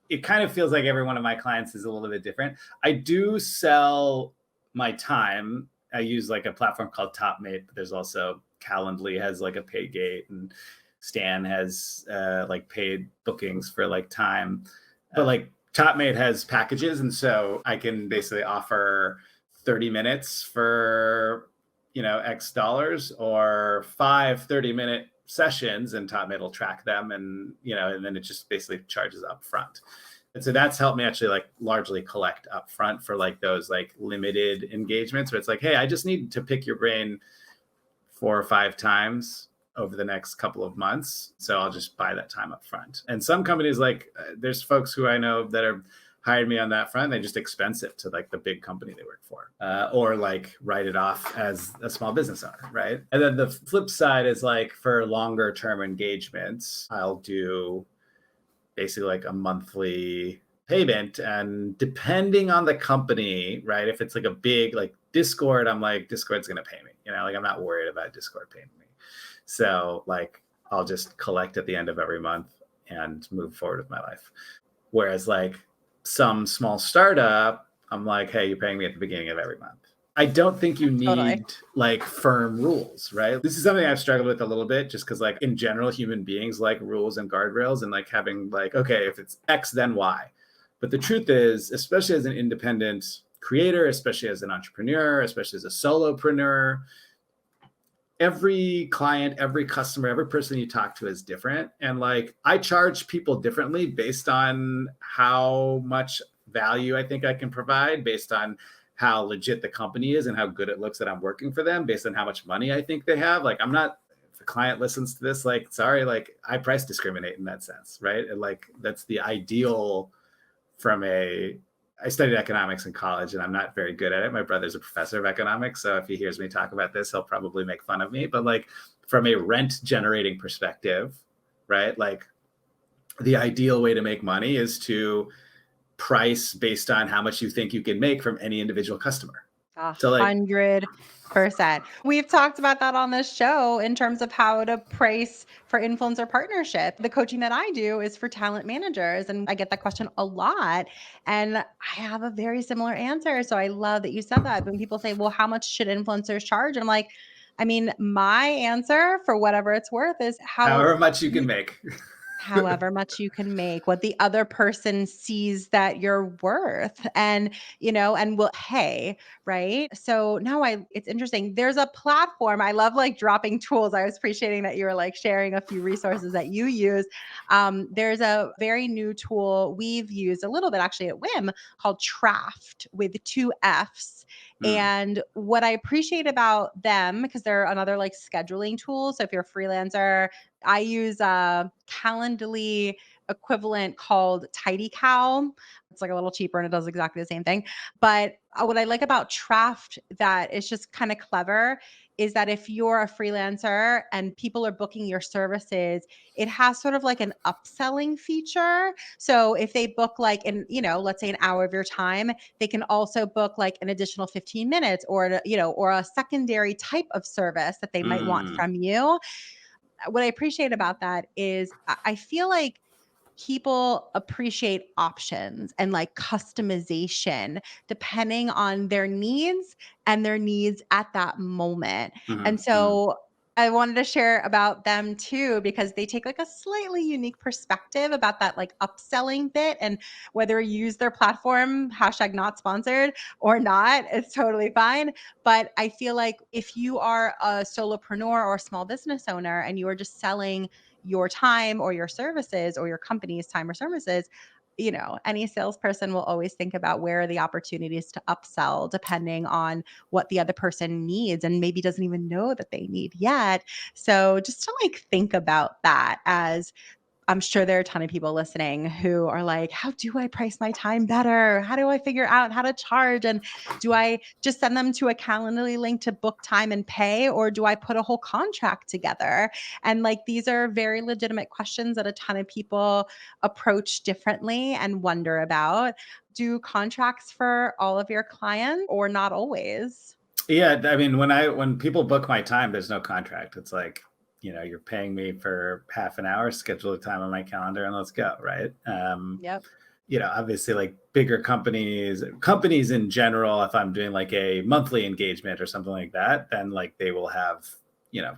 it kind of feels like every one of my clients is a little bit different. I do sell my time. I use like a platform called TopMate, but there's also Calendly has like a pay gate and Stan has like paid bookings for like time. But like TopMate has packages. And so I can basically offer 30 minutes for, X dollars or 5 30-minute sessions and TopMate will track them and then it just basically charges up front. And so that's helped me actually like largely collect up front for like those like limited engagements where it's like, hey, I just need to pick your brain 4 or 5 times over the next couple of months. So I'll just buy that time up front. And some companies like there's folks who I know that are hired me on that front. They just expense it to like the big company they work for or like write it off as a small business owner. Right. And then the flip side is like for longer term engagements, I'll do basically like a monthly payment. And depending on the company, right, if it's like a big like Discord, I'm like, Discord's going to pay me, like I'm not worried about Discord paying me. So like, I'll just collect at the end of every month and move forward with my life. Whereas like some small startup, I'm like, hey, you're paying me at the beginning of every month. I don't think you Totally. need like firm rules, right? This is something I've struggled with a little bit just because like in general, human beings like rules and guardrails and like having like, okay, if it's X, then Y. But the truth is, especially as an independent creator, especially as an entrepreneur, especially as a solopreneur, every client, every customer, every person you talk to is different. And like I charge people differently based on how much value I think I can provide based on how legit the company is and how good it looks that I'm working for them based on how much money I think they have. Like, I'm not, if a client listens to this, like, sorry, like, I price discriminate in that sense, right? And like, that's the ideal from a, I studied economics in college and I'm not very good at it. My brother's a professor of economics. So if he hears me talk about this, he'll probably make fun of me. But like, from a rent generating perspective, right? Like, the ideal way to make money is to price based on how much you think you can make from any individual customer. A So like, 100%. We've talked about that on this show in terms of how to price for influencer partnership. The coaching that I do is for talent managers, and I get that question a lot. And I have a very similar answer. So I love that you said that. When people say, well, how much should influencers charge? And I'm like, I mean, my answer for whatever it's worth is how however much you can make. however much you can make, what the other person sees that you're worth, and and will pay, right? So no, I it's interesting. There's a platform. I love like dropping tools. I was appreciating that you were like sharing a few resources that you use. There's a very new tool we've used a little bit actually at Whim called Traft with two F's. Mm, And what I appreciate about them, because they're another like scheduling tool. So if you're a freelancer, I use a Calendly equivalent called Tidy Cow. It's like a little cheaper and it does exactly the same thing. But what I like about Traft that is just kind of clever is that if you're a freelancer and people are booking your services, it has sort of like an upselling feature. So if they book like let's say an hour of your time, they can also book like an additional 15 minutes or a secondary type of service that they might want mm, from you. What I appreciate about that is I feel like people appreciate options and like customization depending on their needs at that moment. And mm, mm, so I wanted to share about them too, because they take like a slightly unique perspective about that like upselling bit. And whether you use their platform, hashtag not sponsored or not, it's totally fine. But I feel like if you are a solopreneur or a small business owner and you are just selling your time or your services or your company's time or services, any salesperson will always think about where are the opportunities to upsell depending on what the other person needs and maybe doesn't even know that they need yet. So just to like think about that, as I'm sure there are a ton of people listening who are like, how do I price my time better? How do I figure out how to charge? And do I just send them to a Calendly link to book time and pay? Or do I put a whole contract together? And like, these are very legitimate questions that a ton of people approach differently and wonder about. Do contracts for all of your clients or not always? yeah, I mean, when people book my time, there's no contract. It's like, you're paying me for half an hour, schedule a time on my calendar, and let's go, right? Yep. Obviously, like bigger companies in general, if I'm doing like a monthly engagement or something like that, then like they will have,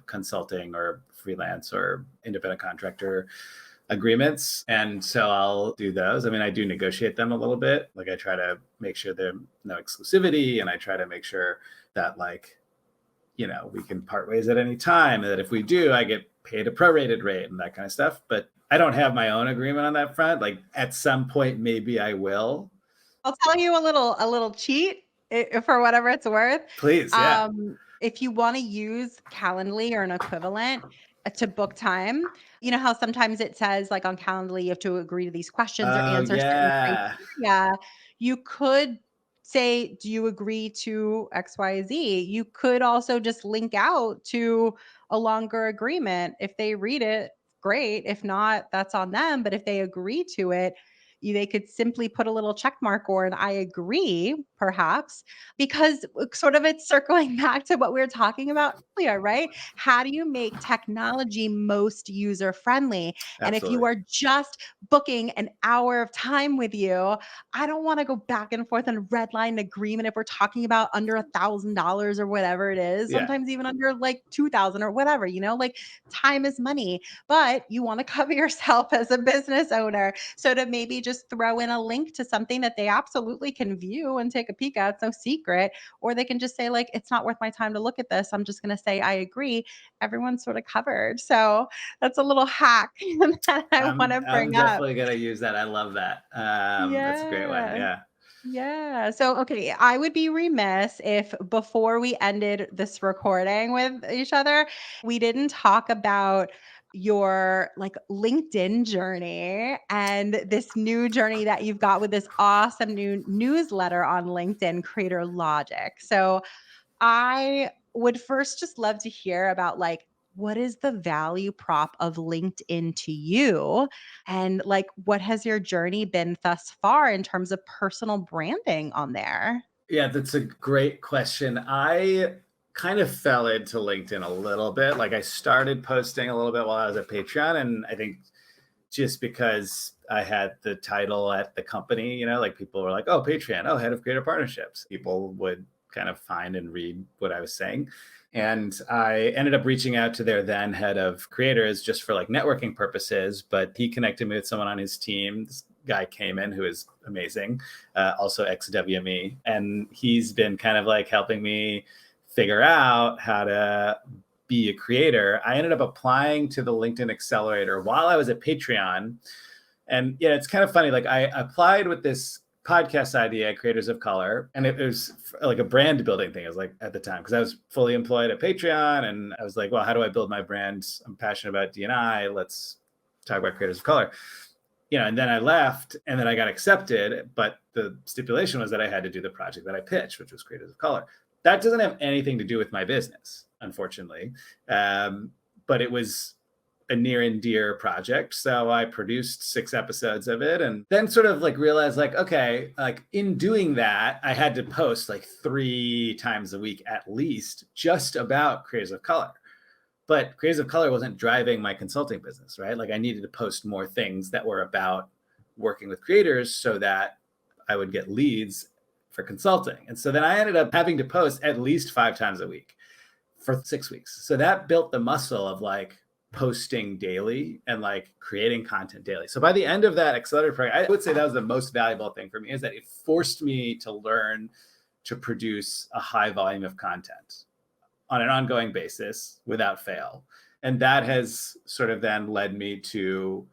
consulting or freelance or independent contractor agreements. And so I'll do those. I mean, I do negotiate them a little bit. Like, I try to make sure there's no exclusivity and I try to make sure that like, we can part ways at any time. And that if we do, I get paid a prorated rate and that kind of stuff. But I don't have my own agreement on that front. Like, at some point, maybe I will. I'll tell you a little cheat for whatever it's worth. Please. Yeah. If you want to use Calendly or an equivalent to book time, you know how sometimes it says like on Calendly you have to agree to these questions or Oh, answer certain yeah. criteria. You could say, "Do you agree to XYZ?" You could also just link out to a longer agreement. If they read it, great. If not, that's on them. But if they agree to it, they could simply put a little check mark or an I agree, perhaps, because sort of it's circling back to what we were talking about earlier, right? How do you make technology most user friendly? And if you Absolutely. are just booking an hour of time with you, I don't want to go back and forth on a red line agreement if we're talking about under $1,000 or whatever it is, Yeah. sometimes even under like 2,000 or whatever, like time is money, but you want to cover yourself as a business owner. So to maybe just throw in a link to something that they absolutely can view and take a peek at. It's no secret. Or they can just say, like, it's not worth my time to look at this. I'm just going to say, I agree. Everyone's sort of covered. So that's a little hack that I want to I'm bring up. definitely gonna use that. I love that. That's a great one. Yeah. Yeah. Yeah. So, okay, I would be remiss if before we ended this recording with each other, we didn't talk about your like LinkedIn journey and this new journey that you've got with this awesome new newsletter on LinkedIn, Creator Logic. So, I would first just love to hear about like what is the value prop of LinkedIn to you? And like what has your journey been thus far in terms of personal branding on there? Yeah, that's a great question. I kind of fell into LinkedIn a little bit. Like I started posting a little bit while I was at Patreon. And I think just because I had the title at the company, like people were like, oh, Patreon, oh, head of creative partnerships. People would kind of find and read what I was saying. And I ended up reaching out to their then head of creators just for like networking purposes. But he connected me with someone on his team. This guy came in who is amazing, also ex WME. And he's been kind of like helping me figure out how to be a creator. I ended up applying to the LinkedIn Accelerator while I was at Patreon. And yeah, it's kind of funny. Like I applied with this podcast idea, Creators of Color, and it was like a brand building thing. It was like at the time, because I was fully employed at Patreon, and I was like, well, how do I build my brand? I'm passionate about D&I. Let's talk about Creators of Color. And then I left, and then I got accepted, but the stipulation was that I had to do the project that I pitched, which was Creators of Color. That doesn't have anything to do with my business, unfortunately, but it was a near and dear project. So I produced 6 episodes of it, and then sort of like realized like, okay, like in doing that, I had to post like 3 times a week at least just about Creators of Color. But Creators of Color wasn't driving my consulting business, right? Like I needed to post more things that were about working with creators so that I would get leads for consulting. And so then I ended up having to post at least 5 times a week for 6 weeks. So that built the muscle of like posting daily and like creating content daily. So by the end of that accelerator program, I would say that was the most valuable thing for me, is that it forced me to learn to produce a high volume of content on an ongoing basis without fail. And that has sort of then led me to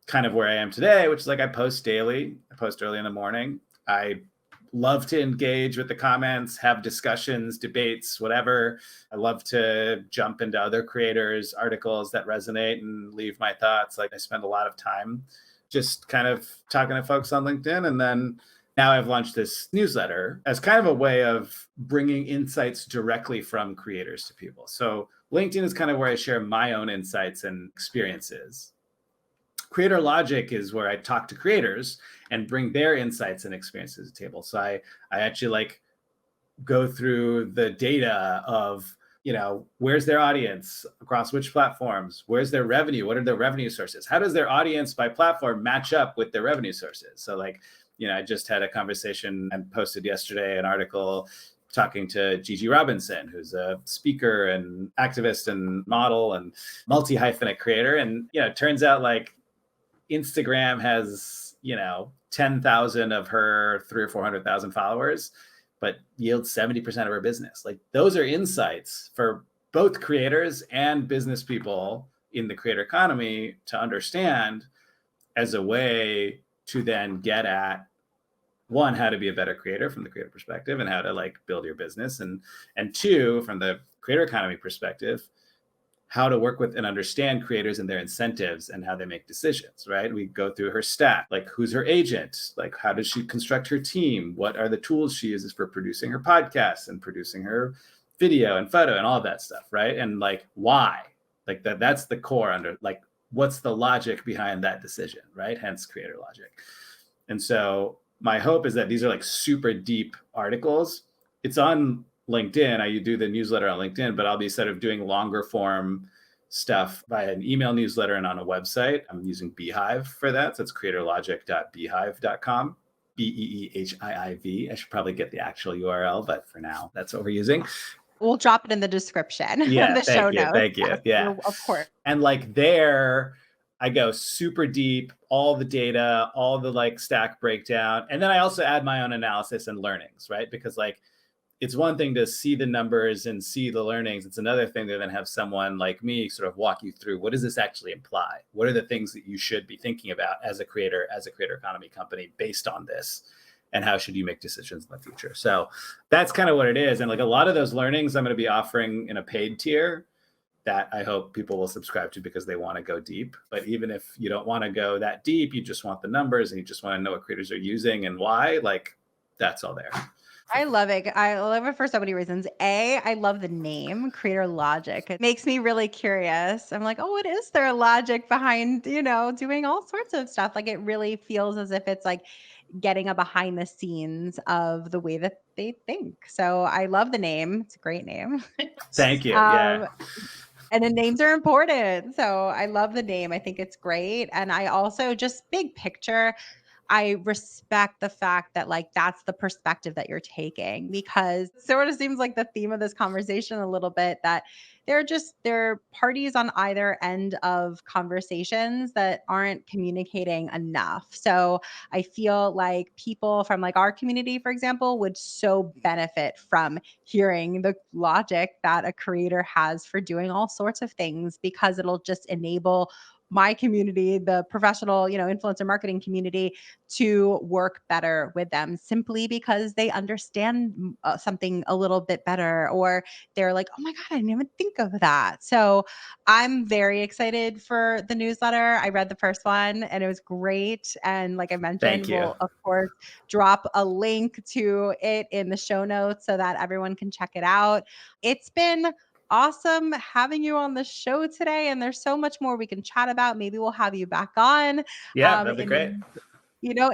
kind of where I am today, which is like I post daily. I post early in the morning. I love to engage with the comments, have discussions, debates, whatever. I love to jump into other creators' articles that resonate and leave my thoughts. Like I spend a lot of time just kind of talking to folks on LinkedIn. And then now I've launched this newsletter as kind of a way of bringing insights directly from creators to people. So LinkedIn is kind of where I share my own insights and experiences. Creator Logic is where I talk to creators and bring their insights and experiences to the table. So I actually like go through the data of, where's their audience across which platforms, where's their revenue, what are their revenue sources, how does their audience by platform match up with their revenue sources. So like, I just had a conversation and posted yesterday an article talking to Gigi Robinson, who's a speaker and activist and model and multi-hyphenate creator. And, it turns out like Instagram has, 10,000 of her 300,000 or 400,000 followers, but yields 70% of her business. Like those are insights for both creators and business people in the creator economy to understand as a way to then get at, one, how to be a better creator from the creator perspective and how to like build your business. And 2, from the creator economy perspective, how to work with and understand creators and their incentives and how they make decisions, right? We go through her stack, like who's her agent? Like how does she construct her team? What are the tools she uses for producing her podcasts and producing her video and photo and all of that stuff, right? And like why? Like that's the core under like what's the logic behind that decision, right? Hence creator logic. And so my hope is that these are like super deep articles. It's on LinkedIn. I do the newsletter on LinkedIn, but I'll be sort of doing longer form stuff via an email newsletter and on a website. I'm using Beehive for that. So it's creatorlogic.beehive.com. BEEHIIV. I should probably get the actual URL, but for now, that's what we're using. We'll drop it in the description, Yeah, the show notes. thank you. Yeah. Of course. And like there, I go super deep, all the data, all the like stack breakdown. And then I also add my own analysis and learnings, right? Because like it's one thing to see the numbers and see the learnings. It's another thing to then have someone like me sort of walk you through, what does this actually imply? What are the things that you should be thinking about as a creator economy company based on this? And how should you make decisions in the future? So that's kind of what it is. And like a lot of those learnings I'm going to be offering in a paid tier that I hope people will subscribe to because they want to go deep. But even if you don't want to go that deep, you just want the numbers and you just want to know what creators are using and why, like that's all there. I love it. I love it for so many reasons. I love the name Creator Logic. It makes me really curious. I'm like, oh, what is their logic behind, doing all sorts of stuff? Like it really feels as if it's like getting a behind the scenes of the way that they think. So I love the name. It's a great name. Thank you. Yeah. um, and the names are important. So I love the name. I think it's great. And I also just big picture, I respect the fact that like that's the perspective that you're taking because it sort of seems like the theme of this conversation a little bit that there are parties on either end of conversations that aren't communicating enough. So I feel like people from like our community, for example, would so benefit from hearing the logic that a creator has for doing all sorts of things because it'll just enable my community, the professional, influencer marketing community to work better with them simply because they understand something a little bit better or they're like, oh my God, I didn't even think of that. So I'm very excited for the newsletter. I read the first one and it was great. And like I mentioned, Thank you. we'll of course drop a link to it in the show notes so that everyone can check it out. It's been awesome having you on the show today. And there's so much more we can chat about. Maybe we'll have you back on. Yeah, that'd be In great.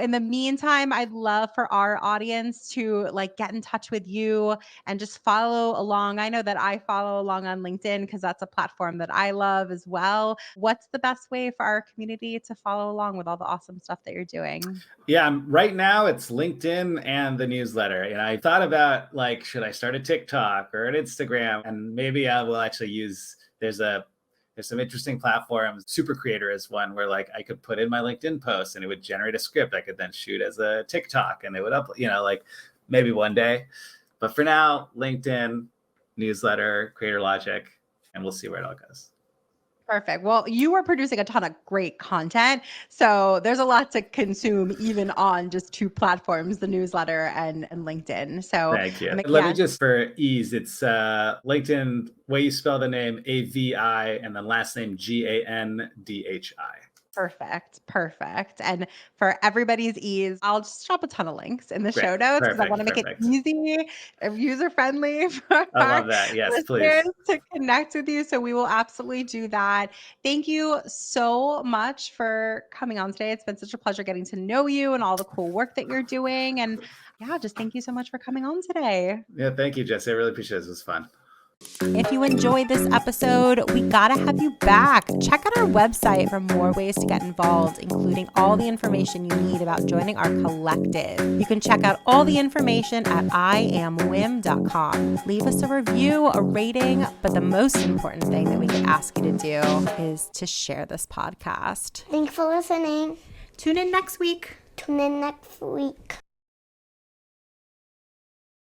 in the meantime, I'd love for our audience to like get in touch with you and just follow along. I know that I follow along on LinkedIn because that's a platform that I love as well. What's the best way for our community to follow along with all the awesome stuff that you're doing? Yeah, right now it's LinkedIn and the newsletter. And I thought about like, should I start a TikTok or an Instagram? And maybe I will actually use, there's some interesting platforms. Super Creator is one where like I could put in my LinkedIn post and it would generate a script I could then shoot as a TikTok and it would upload, like maybe one day. But for now, LinkedIn, newsletter, Creator Logic, and we'll see where it all goes. Perfect. Well, you are producing a ton of great content. So there's a lot to consume even on just two platforms, the newsletter and LinkedIn. So thank you. Let me just for ease, it's LinkedIn, way you spell the name, AVI, and then last name GANDHI. Perfect. And for everybody's ease, I'll just drop a ton of links in the show notes because I want to make it easy and user-friendly for I love that. Yes, listeners please. to connect with you. So we will absolutely do that. Thank you so much for coming on today. It's been such a pleasure getting to know you and all the cool work that you're doing. And yeah, just thank you so much for coming on today. Yeah, thank you, Jesse. I really appreciate it. This was fun. If you enjoyed this episode, we gotta have you back. Check out our website for more ways to get involved, including all the information you need about joining our collective. You can check out all the information at iamwim.com. Leave us a review, a rating, but the most important thing that we could ask you to do is to share this podcast. Thanks for listening. Tune in next week.